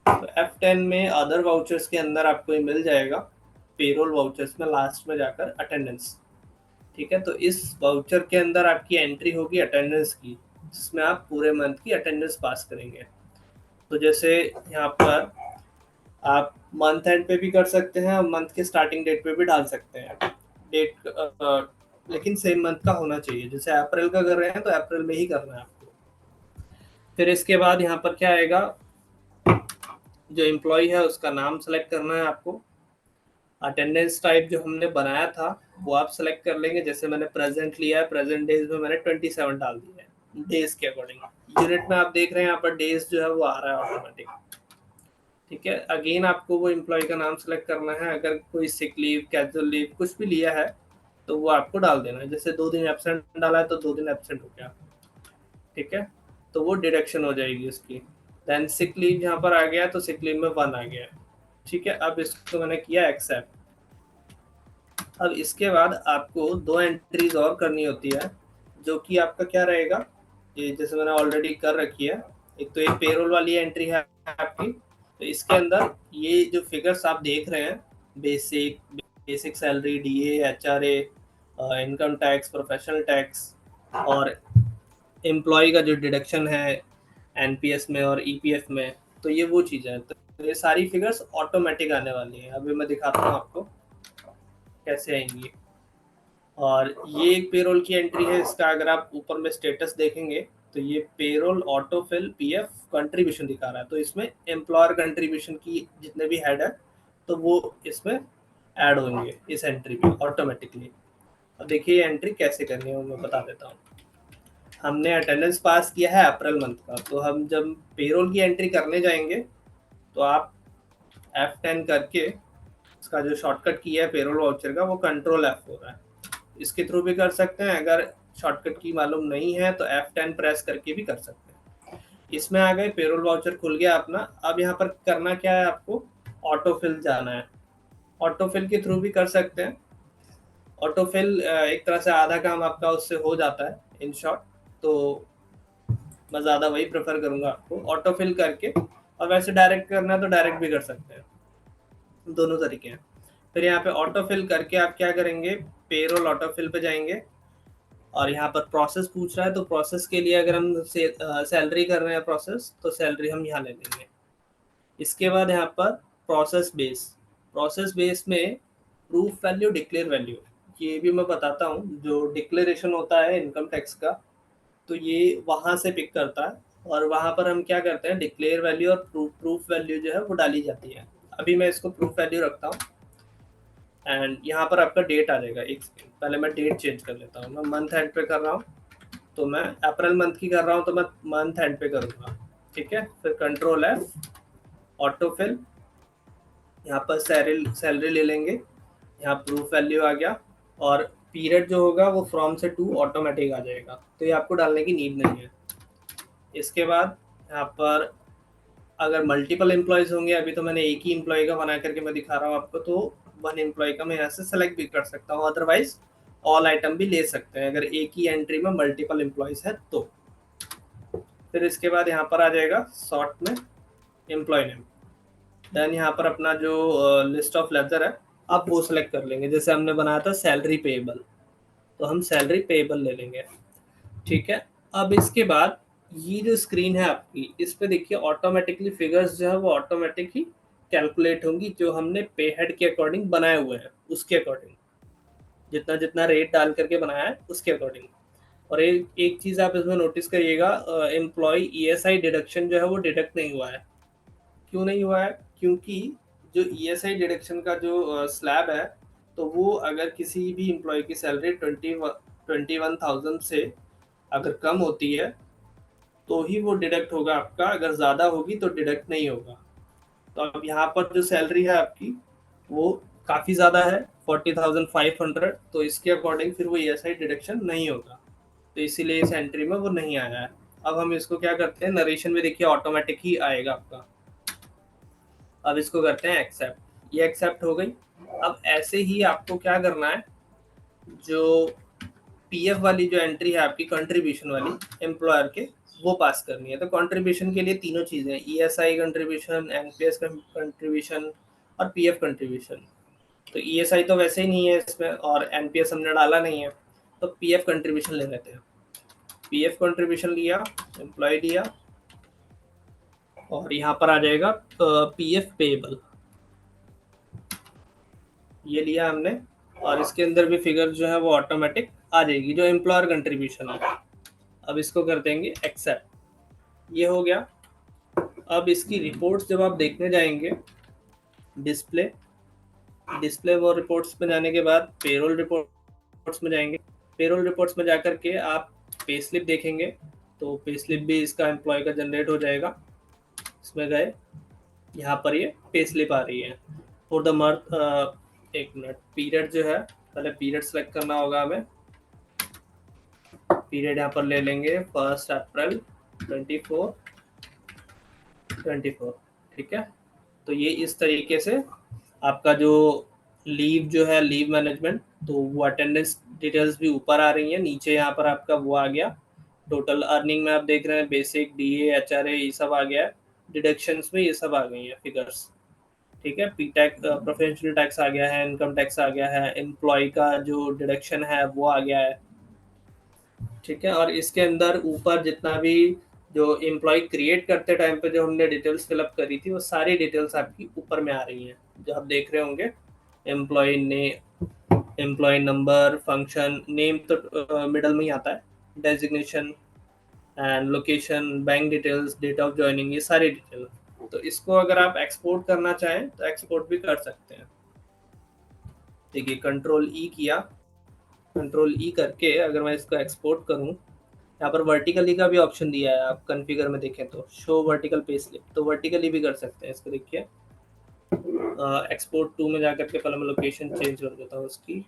तो F10 में अदर वाउचर्स के अंदर आपको ये मिल जाएगा, पेरोल वाउचर्स में लास्ट में जाकर अटेंडेंस। ठीक है, तो इस वाउचर के अंदर आपकी एंट्री होगी अटेंडेंस की, जिसमें आप पूरे मंथ की अटेंडेंस पास करेंगे। तो जैसे यहाँ पर आप मंथ एंड पे भी कर सकते हैं और मंथ के स्टार्टिंग डेट पे भी डाल सकते हैं डेट, लेकिन सेम मंथ का होना चाहिए। जैसे अप्रैल का कर रहे हैं तो अप्रैल में ही करना है आपको। फिर इसके बाद यहाँ पर क्या आएगा, जो एम्प्लॉय है उसका नाम सेलेक्ट करना है आपको। अटेंडेंस टाइप जो हमने बनाया था वो आप सेलेक्ट कर लेंगे। जैसे मैंने प्रेजेंट लिया है, प्रेजेंट डेज में मैंने 27 डाल दिया है डेज के अकॉर्डिंग। यूनिट में आप देख रहे हैं यहाँ पर डेज जो है वो आ रहा है ऑटोमेटिक। ठीक है, अगेन आपको वो एम्प्लॉय का नाम सेलेक्ट करना है। अगर कोई सिक लीव, कैजुअल लीव कुछ भी लिया है तो वो आपको डाल देना है। जैसे 2 दिन एब्सेंट डाला है तो 2 दिन एब्सेंट हो गया। ठीक है, तो वो डिडक्शन हो जाएगी उसकी। देन सिक लीव यहाँ पर आ गया तो सिक लीव में 1 आ गया। ठीक है, अब इसको मैंने किया एक्सेप्ट। अब इसके बाद आपको 2 एंट्रीज और करनी होती है, जो कि आपका क्या रहेगा, ये जैसे मैंने ऑलरेडी कर रखी है। एक तो एक पेरोल वाली एंट्री है आपकी, तो इसके अंदर ये जो फिगर्स आप देख रहे हैं, basic salary, DA, HRA, income tax, professional tax और एम्प्लॉय का जो डिडक्शन है एनपीएस में और ईपीएफ में, तो ये वो चीज़ें हैं। तो ये सारी फिगर्स ऑटोमेटिक आने वाली हैं। अभी मैं दिखाता हूँ आपको कैसे आएंगी। और ये एक पेरोल की एंट्री है, इसका अगर आप ऊपर में स्टेटस देखेंगे तो ये पेरोल ऑटोफिल पीएफ कंट्रीब्यूशन दिखा रहा है। तो इसमें एम्प्लॉयर कंट्रीब्यूशन की जितने भी हेड है तो वो इसमें ऐड होंगे इस एंट्री में ऑटोमेटिकली। अब देखिए ये एंट्री कैसे करनी है वो मैं बता देता हूँ। हमने अटेंडेंस पास किया है अप्रैल मंथ का, तो हम जब पेरोल की एंट्री करने जाएंगे तो आप F10 करके इसका जो शॉर्टकट की है पेरोल वाउचर का, वो कंट्रोल F हो रहा है, इसके थ्रू भी कर सकते हैं। अगर शॉर्टकट की मालूम नहीं है तो F10 प्रेस करके भी कर सकते हैं। इसमें आ गए, पेरोल वाउचर खुल गया अपना। अब यहाँ पर करना क्या है, आपको ऑटोफिल जाना है। ऑटोफिल के थ्रू भी कर सकते हैं, ऑटोफिल एक तरह से आधा काम आपका उससे हो जाता है इन शॉर्ट। तो मैं ज़्यादा वही प्रेफर करूँगा आपको ऑटोफिल करके, और वैसे डायरेक्ट करना है तो डायरेक्ट भी कर सकते हैं, दोनों तरीके हैं। फिर यहाँ पे ऑटोफिल करके आप क्या करेंगे, पेरोल ऑटोफिल पे जाएंगे और यहाँ पर प्रोसेस पूछ रहा है, तो प्रोसेस के लिए अगर हम सैलरी कर रहे हैं प्रोसेस, तो सैलरी हम यहाँ ले लेंगे। इसके बाद यहाँ पर प्रोसेस बेस में प्रूफ वैल्यू, डिक्लेयर वैल्यू, ये भी मैं बताता हूँ। जो डिक्लेरेशन होता है इनकम टैक्स का, तो ये वहाँ से पिक करता है, और वहाँ पर हम क्या करते हैं, डिक्लेयर वैल्यू और प्रूफ वैल्यू जो है वो डाली जाती है। अभी मैं इसको प्रूफ वैल्यू रखता हूँ, एंड यहाँ पर आपका डेट आ जाएगा। एक सेकेंड, पहले मैं डेट चेंज कर लेता हूँ। मैं मंथ एंड पे कर रहा हूँ, तो मैं अप्रैल मंथ की कर रहा हूँ, तो मैं मंथ एंड पे करूँगा। ठीक है, फिर कंट्रोल F, ऑटोफिल, यहाँ पर सैलरी ले लेंगे, यहाँ प्रूफ वैल्यू आ गया, और पीरियड जो होगा वो फ्रॉम से टू ऑटोमेटिक आ जाएगा, तो ये आपको डालने की नीड नहीं है। इसके बाद यहाँ पर अगर मल्टीपल एम्प्लॉयज होंगे, अभी तो मैंने एक ही एम्प्लॉय का बना करके मैं दिखा रहा हूँ आपको, तो वन एम्प्लॉय का मैं यहाँ से सेलेक्ट भी कर सकता हूँ, अदरवाइज ऑल आइटम भी ले सकते हैं अगर एक ही एंट्री में मल्टीपल एम्प्लॉयज है तो। फिर इसके बाद यहाँ पर आ जाएगा शॉर्ट में एम्प्लॉय नेम, देन यहाँ पर अपना जो लिस्ट ऑफ लेजर है आप वो सेलेक्ट कर लेंगे। जैसे हमने बनाया था सैलरी पेएबल, तो हम सैलरी पेएबल ले लेंगे। ठीक है, अब इसके बाद ये जो स्क्रीन है आपकी, इस पे देखिए ऑटोमेटिकली फिगर्स जो है वो ऑटोमेटिक ही कैलकुलेट होंगी, जो हमने पे हेड के अकॉर्डिंग बनाए हुए हैं उसके अकॉर्डिंग, जितना जितना रेट डाल करके बनाया है उसके अकॉर्डिंग। और एक चीज़ आप इसमें नोटिस करिएगा, एम्प्लॉय ESI डिडक्शन जो है वो डिडक्ट नहीं हुआ है। क्यों नहीं हुआ है? क्योंकि जो ESI डिडक्शन का जो स्लैब है, तो वो अगर किसी भी एम्प्लॉय की सैलरी 21,000 से अगर कम होती है तो ही वो डिडक्ट होगा आपका, अगर ज़्यादा होगी तो डिडक्ट नहीं होगा। तो अब यहाँ पर जो सैलरी है आपकी वो काफ़ी ज़्यादा है, 40,500, तो इसके अकॉर्डिंग फिर वो ESI डिडक्शन नहीं होगा, तो इसीलिए इस एंट्री में वो नहीं आया है। अब हम इसको क्या करते हैं, नरेशन में देखिए ऑटोमेटिक ही आएगा आपका। अब इसको करते हैं एक्सेप्ट, ये एक्सेप्ट हो गई। अब ऐसे ही आपको क्या करना है, जो PF वाली जो एंट्री है आपकी कंट्रीब्यूशन वाली एम्प्लॉयर के, वो पास करनी है। तो कंट्रीब्यूशन के लिए तीनों चीज़ें, ESI कंट्रीब्यूशन, NPS कंट्रीब्यूशन और PF कंट्रीब्यूशन। तो ESI तो वैसे ही नहीं है इसमें, और NPS हमने डाला नहीं है, तो PF कंट्रीब्यूशन ले लेते हैं। PF कंट्रीब्यूशन लिया, एम्प्लॉय लिया, और यहाँ पर आ जाएगा PF पेएबल, ये लिया हमने, और इसके अंदर भी फिगर जो है वो ऑटोमेटिक आ जाएगी जो एम्प्लॉयर कंट्रीब्यूशन है। अब इसको कर देंगे एक्सेप्ट, ये हो गया। अब इसकी रिपोर्ट्स जब आप देखने जाएंगे, डिस्प्ले वो रिपोर्ट्स में जाने के बाद पेरोल रिपोर्ट्स में जाएंगे। पेरोल रिपोर्ट्स में जाकर के आप पे स्लिप देखेंगे, तो पे स्लिप भी इसका एम्प्लॉय का जनरेट हो जाएगा। इसमें गए, यहाँ पर ये पे स्लिप आ रही है फॉर द मंथ। एक मिनट, पीरियड जो है, पहले पीरियड सेलेक्ट करना होगा हमें। पीरियड यहाँ पर ले लेंगे 1 अप्रैल 24। ठीक है, तो ये इस तरीके से आपका जो लीव जो है, लीव मैनेजमेंट, तो वो अटेंडेंस डिटेल्स भी ऊपर आ रही हैं, नीचे यहाँ पर आपका वो आ गया। टोटल अर्निंग में आप देख रहे हैं बेसिक, DA, HRA ये सब आ गया है। डिडक्शंस में ये सब आ गई है फिगर्स। ठीक है, PTAX, प्रोफेशनल टैक्स आ गया है, इनकम टैक्स आ गया है, एम्प्लॉय का जो डिडक्शन है वो आ गया है। ठीक है, और इसके अंदर ऊपर जितना भी जो एम्प्लॉय क्रिएट करते टाइम पे जो हमने डिटेल्स फिलअप करी थी, वो सारी डिटेल्स आपकी ऊपर में आ रही हैं, जो आप देख रहे होंगे। एम्प्लॉय ने, एम्प्लॉय नंबर, फंक्शन नेम तो मिडल में ही आता है, designation and location, bank details, date of joining, ये सारी डिटेल। तो इसको अगर आप एक्सपोर्ट करना चाहें तो एक्सपोर्ट भी कर सकते हैं। देखिए कंट्रोल E किया, कंट्रोल E करके अगर मैं इसको एक्सपोर्ट करूं, यहाँ पर वर्टिकली का भी ऑप्शन दिया है, आप कॉन्फ़िगर में देखें तो शो वर्टिकल पे स्लिप, तो वर्टिकली भी कर सकते हैं इसको। देखिए एक्सपोर्ट टू में जाकर के पहले मैं लोकेशन चेंज कर देता हूँ उसकी,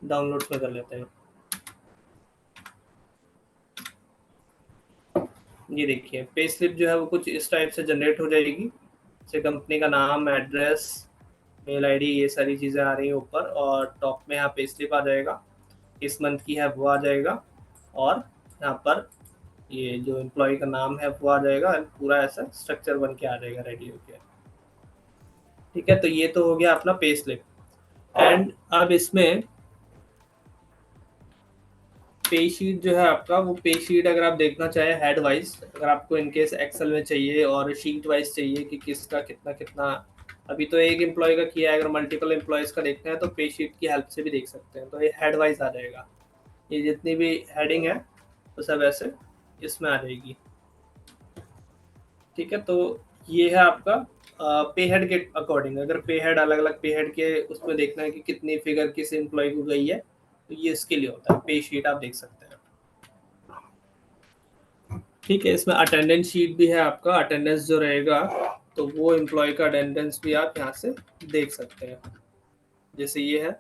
डाउनलोड्स में कर लेते हैं। ये देखिए पे स्लिप जो है वो कुछ इस टाइप से जनरेट हो जाएगी, जैसे कंपनी का नाम, एड्रेस, मेल आईडी, ये सारी चीज़ें आ रही हैं ऊपर, और टॉप में यहाँ पे स्लिप आ जाएगा, किस मंथ की है वो आ जाएगा, और यहाँ पर ये जो एम्प्लॉय का नाम है वो आ जाएगा, पूरा ऐसा स्ट्रक्चर बन के आ जाएगा रेडी होके। ठीक है, तो ये तो हो गया अपना पे स्लिप। एंड अब इसमें पे शीट जो है आपका, वो पे शीट अगर आप देखना चाहे हेड वाइज, अगर आपको इनकेस एक्सेल में चाहिए और शीट वाइज चाहिए कि किसका कितना कितना, अभी तो एक एम्प्लॉय का किया है, अगर मल्टीपल एम्प्लॉयज का देखना है तो पे शीट की हेल्प से भी देख सकते हैं। तो ये हेड वाइज आ जाएगा, ये जितनी भी हेडिंग है तो सब ऐसे इसमें आ जाएगी। ठीक है, तो ये है आपका पे हेड के अकॉर्डिंग। अगर पे हेड अलग अलग पे हेड के उसमें देखना है कि कितनी फिगर किस एम्प्लॉय को गई है, तो ये इसके लिए होता है, पे शीट आप देख सकते हैं। ठीक है, इसमें अटेंडेंस शीट भी है आपका, अटेंडेंस जो रहेगा तो वो एम्प्लॉय का अटेंडेंस भी आप यहाँ से देख सकते हैं। जैसे ये है,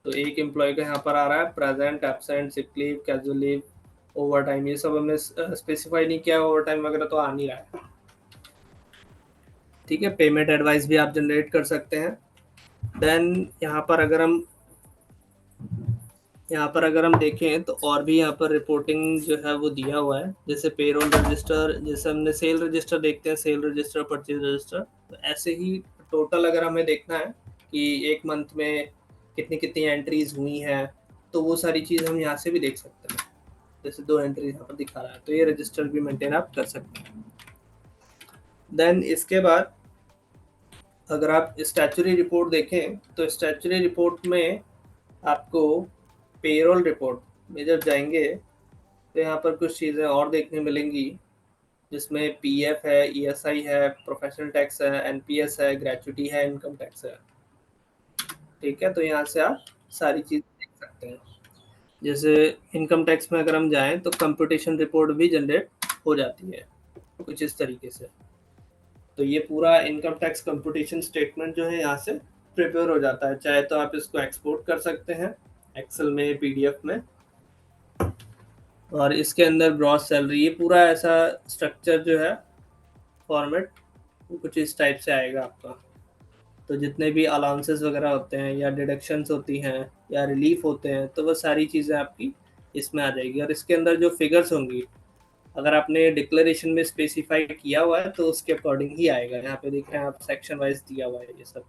तो एक एम्प्लॉय का यहाँ पर आ रहा है present, absent, sick leave, casual leave, over time, ये सब हमने स्पेसिफाई नहीं किया, ओवर टाइम वगैरह तो आ नहीं रहा है। ठीक है, पेमेंट एडवाइस भी आप जनरेट कर सकते हैं। देन यहाँ पर अगर हम देखें तो और भी यहाँ पर रिपोर्टिंग जो है वो दिया हुआ है, जैसे पेरोल रजिस्टर, जैसे हमने सेल रजिस्टर देखते हैं, सेल रजिस्टर, परचेज रजिस्टर, तो ऐसे ही टोटल अगर हमें देखना है कि एक मंथ में कितनी कितनी एंट्रीज हुई हैं, तो वो सारी चीज़ हम यहाँ से भी देख सकते हैं। जैसे 2 एंट्रीज यहाँ पर दिखा रहा है, तो ये रजिस्टर भी मेंटेन आप कर सकते हैं। देन इसके बाद अगर आप स्टैचुरी रिपोर्ट देखें तो स्टैचुरी रिपोर्ट में आपको पेरोल रिपोर्ट में जब जाएंगे तो यहाँ पर कुछ चीज़ें और देखने मिलेंगी, जिसमें पीएफ है, ईएसआई है, प्रोफेशनल टैक्स है, एनपीएस है, ग्रेचुटी है, इनकम टैक्स है। ठीक है, तो यहाँ से आप सारी चीज़ देख सकते हैं। जैसे इनकम टैक्स में अगर हम जाएं तो कंप्यूटेशन रिपोर्ट भी जनरेट हो जाती है कुछ इस तरीके से। तो ये पूरा इनकम टैक्स कंप्यूटेशन स्टेटमेंट जो है यहाँ से प्रिपेयर हो जाता है। चाहे तो आप इसको एक्सपोर्ट कर सकते हैं एक्सेल में, पीडीएफ में, और इसके अंदर ग्रॉस सैलरी, ये पूरा ऐसा स्ट्रक्चर जो है फॉर्मेट वो कुछ इस टाइप से आएगा आपका। तो जितने भी अलाउंसेस वगैरह होते हैं या डिडक्शंस होती हैं या रिलीफ होते हैं, तो वो सारी चीज़ें आपकी इसमें आ जाएगी। और इसके अंदर जो फिगर्स होंगी, अगर आपने डिक्लेरेशन में स्पेसिफाई किया हुआ है तो उसके अकॉर्डिंग ही आएगा। यहाँ पे देख रहे हैं आप, सेक्शन वाइज दिया हुआ है ये सब।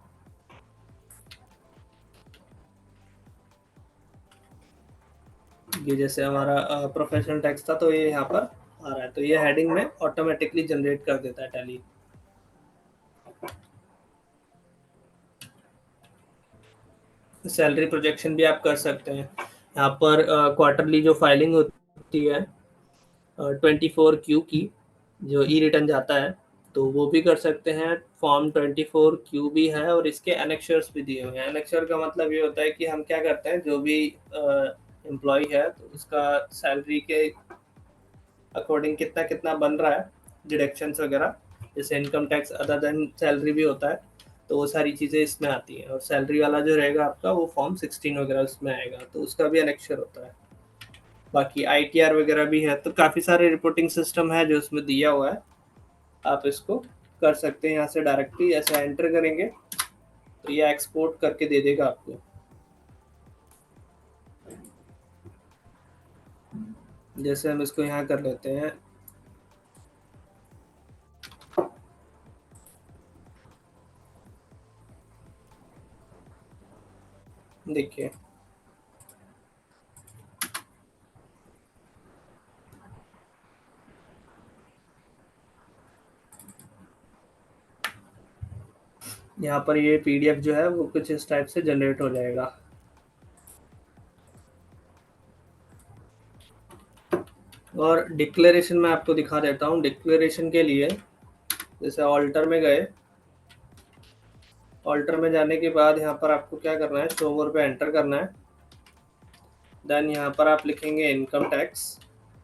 ये जैसे हमारा प्रोफेशनल टैक्स था तो ये यहाँ पर आ रहा है, तो ये हेडिंग में ऑटोमेटिकली जनरेट कर देता है टैली। सैलरी प्रोजेक्शन भी आप कर सकते हैं। यहाँ पर क्वार्टरली जो फाइलिंग होती है 24Q की, जो ई रिटर्न जाता है, तो वो भी कर सकते हैं। फॉर्म 24Q भी है और इसके एनेक्शर्स भी दिए हुए हैं। एनेक्शर का मतलब ये होता है कि हम क्या करते हैं, जो भी एम्प्लॉय है तो उसका सैलरी के अकॉर्डिंग कितना कितना बन रहा है, डिडक्शंस वगैरह, जैसे income tax other than salary भी होता है, तो वो सारी चीज़ें इसमें आती हैं। और सैलरी वाला जो रहेगा आपका वो फॉर्म 16 वगैरह उसमें आएगा, तो उसका भी एनेक्शर होता है। बाकी ITR वगैरह भी है, तो काफ़ी सारे रिपोर्टिंग सिस्टम है जो उसमें दिया हुआ है। आप इसको कर सकते हैं यहाँ से डायरेक्टली, ऐसे एंटर करेंगे तो ये एक्सपोर्ट करके दे देगा आपको। जैसे हम इसको यहाँ कर लेते हैं, देखिए यहाँ पर ये PDF जो है वो कुछ इस टाइप से जनरेट हो जाएगा। और डिक्लेरेशन में आपको दिखा देता हूँ। डिक्लेरेशन के लिए जैसे ऑल्टर में गए, ऑल्टर में जाने के बाद यहाँ पर आपको क्या करना है, शो मोर पे एंटर करना है। देन यहाँ पर आप लिखेंगे इनकम टैक्स।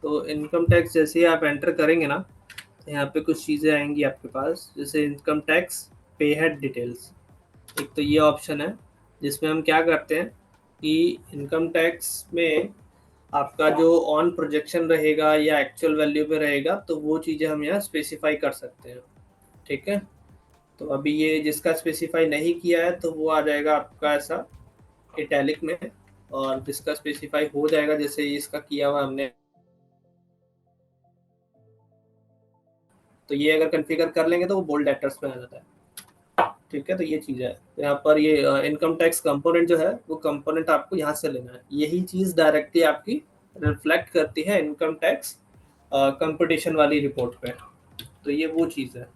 तो इनकम टैक्स जैसे ही आप एंटर करेंगे ना, तो यहाँ पे कुछ चीज़ें आएंगी आपके पास, जैसे इनकम टैक्स पे हेड डिटेल्स। एक तो ये ऑप्शन है जिसमें हम क्या करते हैं कि इनकम टैक्स में आपका जो ऑन प्रोजेक्शन रहेगा या एक्चुअल वैल्यू पे रहेगा, तो वो चीज़ें हम यहाँ स्पेसिफाई कर सकते हैं। ठीक है, तो अभी ये जिसका स्पेसिफाई नहीं किया है तो वो आ जाएगा आपका ऐसा इटैलिक में, और जिसका स्पेसिफाई हो जाएगा जैसे इसका किया हुआ हमने, तो ये अगर कॉन्फ़िगर कर लेंगे तो वो बोल्ड लेटर्स में आ जाता है। ठीक है, तो ये चीज़ है। यहाँ पर ये इनकम टैक्स कंपोनेंट जो है वो कंपोनेंट आपको यहाँ से लेना है, यही चीज़ डायरेक्टली आपकी रिफ्लेक्ट करती है इनकम टैक्स कंपटीशन वाली रिपोर्ट पे। तो ये वो चीज़ है।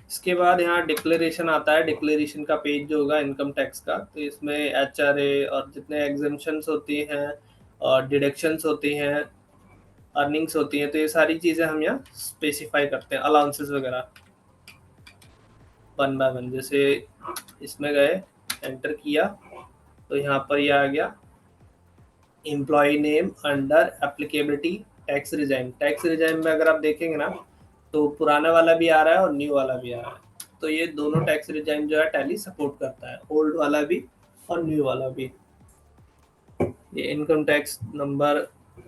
इसके बाद यहाँ डिक्लेरेशन आता है, डिक्लेरेशन का पेज जो होगा इनकम टैक्स का, तो इसमें एचआरए और जितने एग्जेम्पशंस होती हैं और डिडक्शंस होती हैं, अर्निंग्स होती हैं, तो ये सारी चीज़ें हम यहाँ स्पेसिफाई करते हैं, अलाउंसेस वगैरह 1 बाय 1। जैसे इसमें गए, एंटर किया, तो यहाँ पर ये आ गया employee name under applicability tax regime. Tax regime में अगर आप देखेंगे ना तो पुराना वाला भी आ रहा है और न्यू वाला भी आ रहा है। तो ये दोनों टैक्स रिजाइम जो है टैली सपोर्ट करता है, ओल्ड वाला भी और न्यू वाला भी। ये income tax number,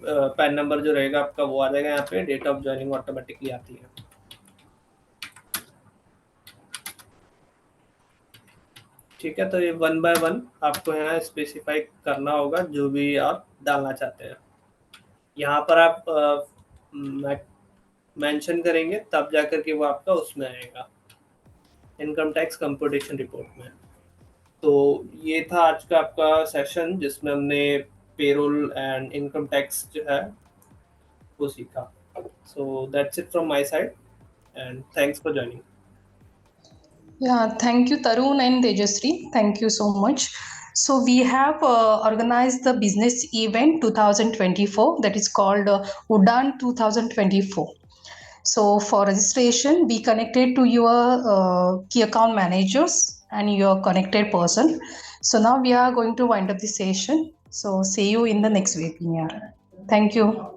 pan number जो रहेगा आपका वो आ जाएगा यहाँ पे, डेट ऑफ ज्वाइनिंग ऑटोमेटिकली आती है। ठीक है, तो ये 1 बाय 1 आपको यहाँ स्पेसिफाई करना होगा जो भी आप डालना चाहते हैं। यहाँ पर आप मेंशन करेंगे तब जाकर के वो आपका उसमें आएगा इनकम टैक्स कंप्यूटेशन रिपोर्ट में। तो ये था आज का आपका सेशन जिसमें हमने पेरोल एंड इनकम टैक्स जो है वो सीखा। सो that's it from my side and thanks for joining. Yeah, thank you, Tarun and Tejasri. Thank you so much. So we have organized the business event 2024 that is called Udan 2024. So for registration, be connected to your key account managers and your connected person. So now we are going to wind up the session. So see you in the next webinar. Thank you.